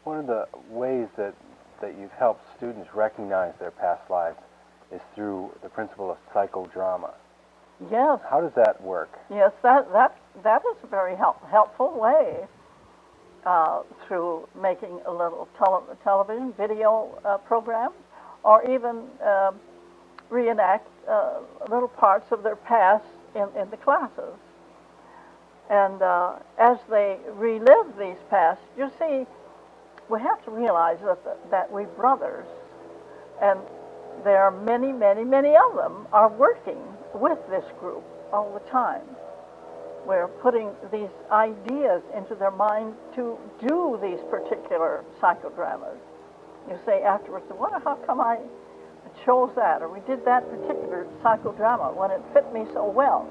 One of the ways that you've helped students recognize their past lives is through the principle of psychodrama. Yes. How does that work? Yes, that is a very helpful way through making a little television video program, or even reenact little parts of their past in the classes. And as they relive these past, you see, we have to realize that we brothers, and there are many, many, many of them, are working with this group all the time. We're putting these ideas into their mind to do these particular psychodramas. You say afterwards, I wonder how come I chose that, or we did that particular psychodrama when it fit me so well.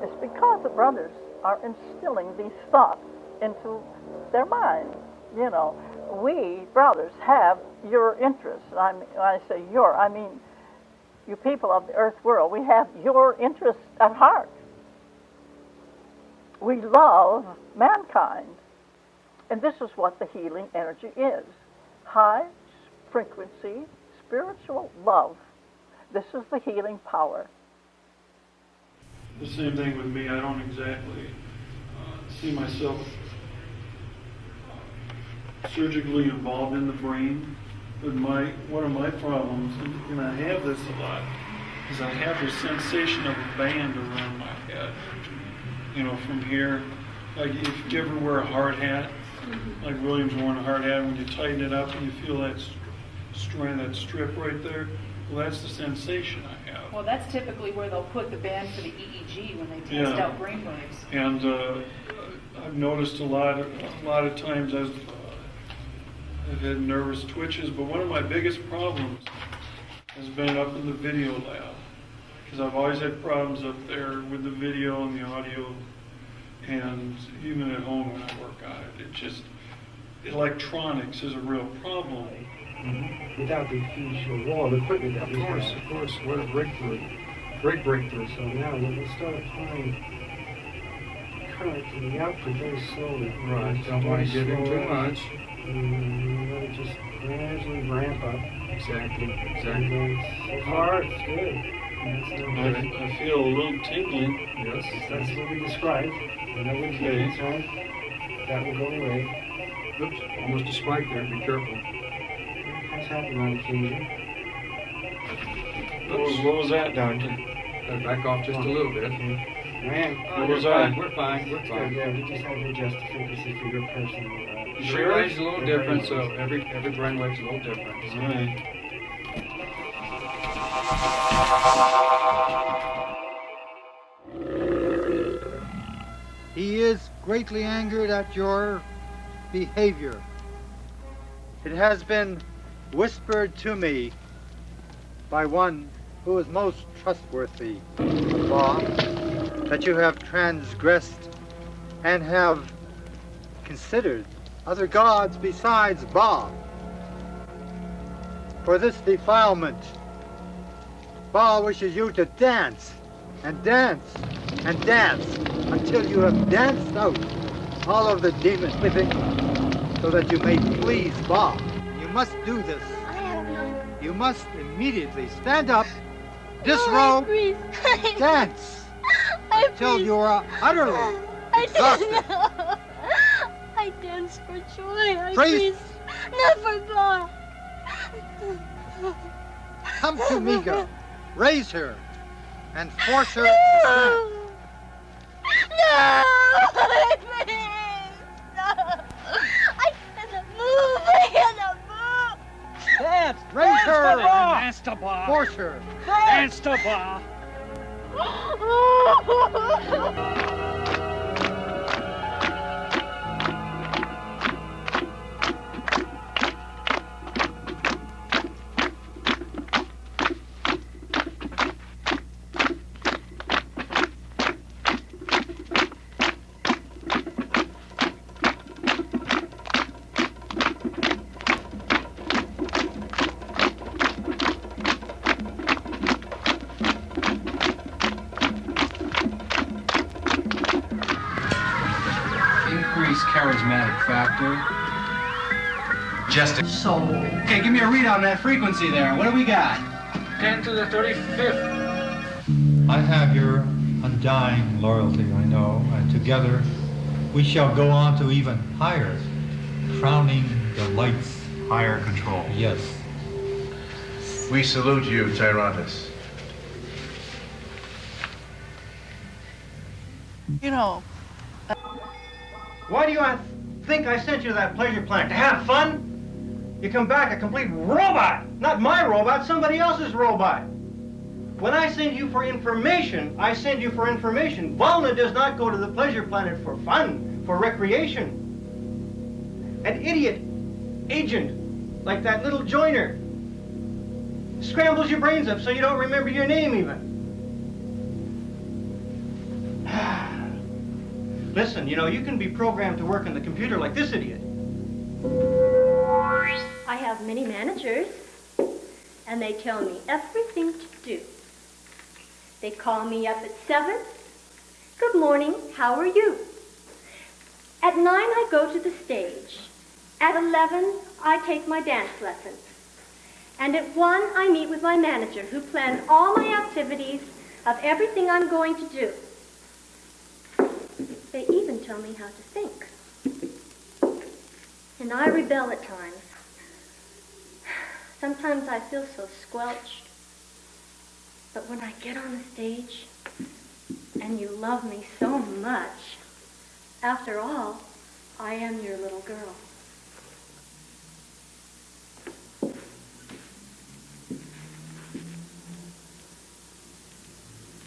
It's because the brothers are instilling these thoughts into their minds. You know, we brothers have your interests. When I say your, I mean you people of the earth world. We have your interests at heart. We love mankind. And this is what the healing energy is. High frequency, spiritual love. This is the healing power. The same thing with me. I don't exactly see myself surgically involved in the brain, but one of my problems, and I have this a lot, is I have this sensation of a band around my head. You know, from here, like if you ever wear a hard hat, like William's wearing a hard hat, when you tighten it up and you feel that strand, that strip right there, well, that's the sensation I have. Well, that's typically where they'll put the band for the EEG when they test out brainwaves. And I've noticed a lot of times I've had nervous twitches, but one of my biggest problems has been up in the video lab, because I've always had problems up there with the video and the audio, and even at home when I work on it. Electronics is a real problem. Mm-hmm. Without the huge wall of equipment that we have. Of course, what a breakthrough. Great breakthrough. So now we'll start applying current to the output very slowly. Right, don't want to give in too much. Let it just gradually ramp up. Exactly. So far, it's good. I feel a little tingling. Yes, that's what we described. Whenever we get inside, that will go away. Oops, almost a spike there. Be careful. That's happened on occasion. What was that, Doctor? Back off just a little bit. What was that? We're fine. Yeah, we just have to adjust the frequency for your personal. Sure, it's a little different, so every brainwave's a little different. Right. He is greatly angered at your behavior. It has been whispered to me by one who is most trustworthy of Ba that you have transgressed and have considered other gods besides Ba. For this defilement, Ba wishes you to dance and dance and dance until you have danced out all of the demons within you, so that you may please Ba. You must do this. You must immediately stand up, disrobe, dance until you are utterly exhausted. I dance for joy. I Priest, not for God. come to Miga, raise her, and force her to stand. No, please. No. I cannot move. I cannot move. Dance, raise her, Dance to Ba. force her. Dance to Ba. majestic. So, Okay, give me a read on that frequency there. What do we got? 10 to the 35th. I have your undying loyalty, I know, and together we shall go on to even higher, crowning delights. Higher control. Yes. We salute you, Tyrantus. you know, Why do you think I sent you to that pleasure planet? To have fun? You come back a complete robot. Not my robot, somebody else's robot. When I send you for information, I send you for information. Volna does not go to the pleasure planet for fun, for recreation. An idiot agent, like that little joiner, scrambles your brains up so you don't remember your name even. Listen, you know, you can be programmed to work on the computer like this idiot. I have many managers, and they tell me everything to do. They call me up at 7. Good morning, how are you? At 9, I go to the stage. At 11, I take my dance lessons. And at 1, I meet with my manager, who plans all my activities of everything I'm going to do. They even tell me how to think. And I rebel at times. Sometimes I feel so squelched. But when I get on the stage, and you love me so much, after all, I am your little girl.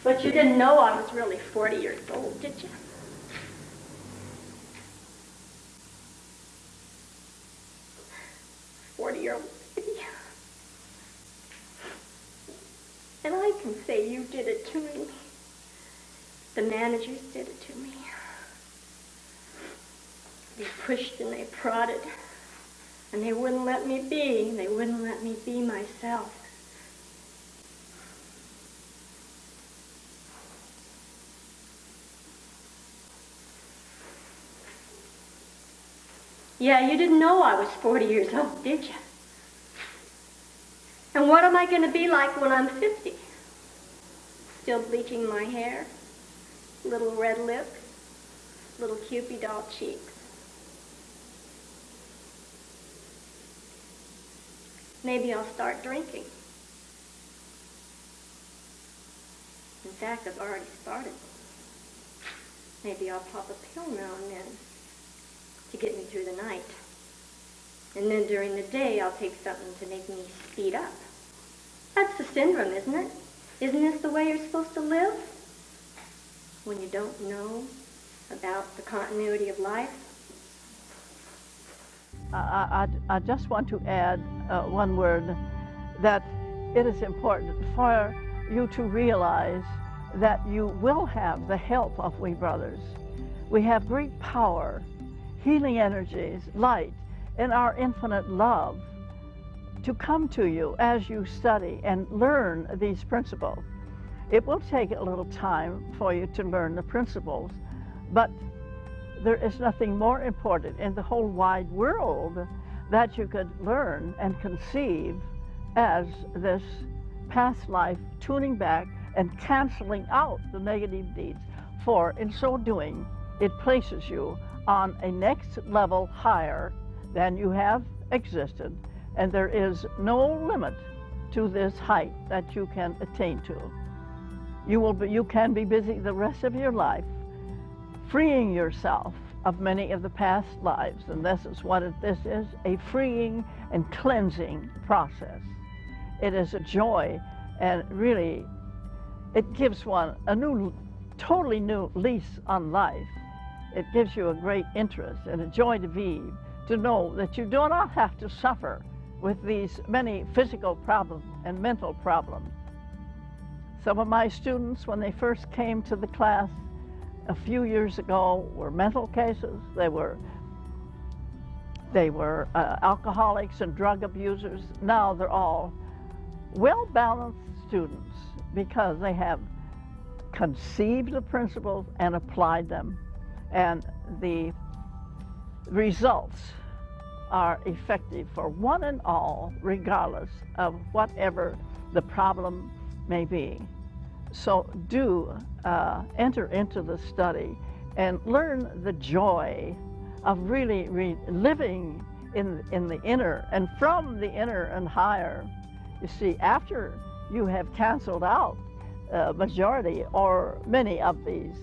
But you didn't know I was really 40 years old, did you? Year-old baby. And I can say you did it to me. The managers did it to me. They pushed and they prodded. And they wouldn't let me be. They wouldn't let me be myself. Yeah, you didn't know I was 40 years old, did you? And what am I going to be like when I'm 50? Still bleaching my hair, little red lips, little Cupid doll cheeks. Maybe I'll start drinking. In fact, I've already started. Maybe I'll pop a pill now and then to get me through the night. And then during the day, I'll take something to make me speed up. That's the syndrome, isn't it? Isn't this the way you're supposed to live? When you don't know about the continuity of life? I just want to add one word, that it is important for you to realize that you will have the help of we brothers. We have great power, healing energies, light, and our infinite love to come to you as you study and learn these principles. It will take a little time for you to learn the principles, but there is nothing more important in the whole wide world that you could learn and conceive as this past life tuning back and canceling out the negative deeds. For in so doing, it places you on a next level higher than you have existed, and there is no limit to this height that you can attain to. You can be busy the rest of your life freeing yourself of many of the past lives, and this is what this is, a freeing and cleansing process. It is a joy, and really it gives one a totally new lease on life. It gives you a great interest and a joy to be, to know that you do not have to suffer with these many physical problems and mental problems. Some of my students, when they first came to the class a few years ago, were mental cases. They were alcoholics and drug abusers. Now they're all well-balanced students because they have conceived the principles and applied them. And the results are effective for one and all, regardless of whatever the problem may be. So do enter into the study and learn the joy of really living in the inner and from the inner and higher. You see, after you have canceled out majority or many of these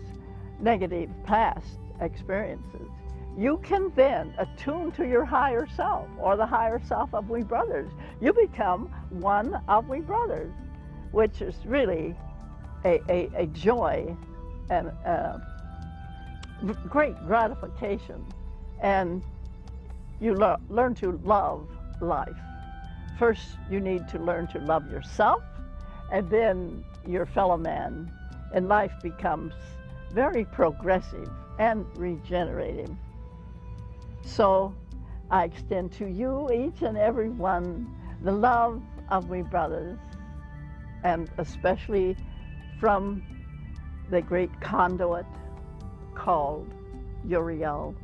negative past experiences, you can then attune to your higher self or the higher self of we brothers. You become one of we brothers, which is really a joy and great gratification. And you learn to love life. First, you need to learn to love yourself, and then your fellow man. And life becomes very progressive and regenerative. So I extend to you, each and every one, the love of we brothers, and especially from the great conduit called Uriel.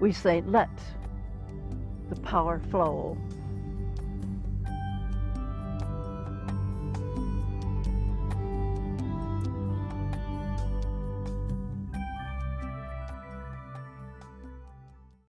We say, let the power flow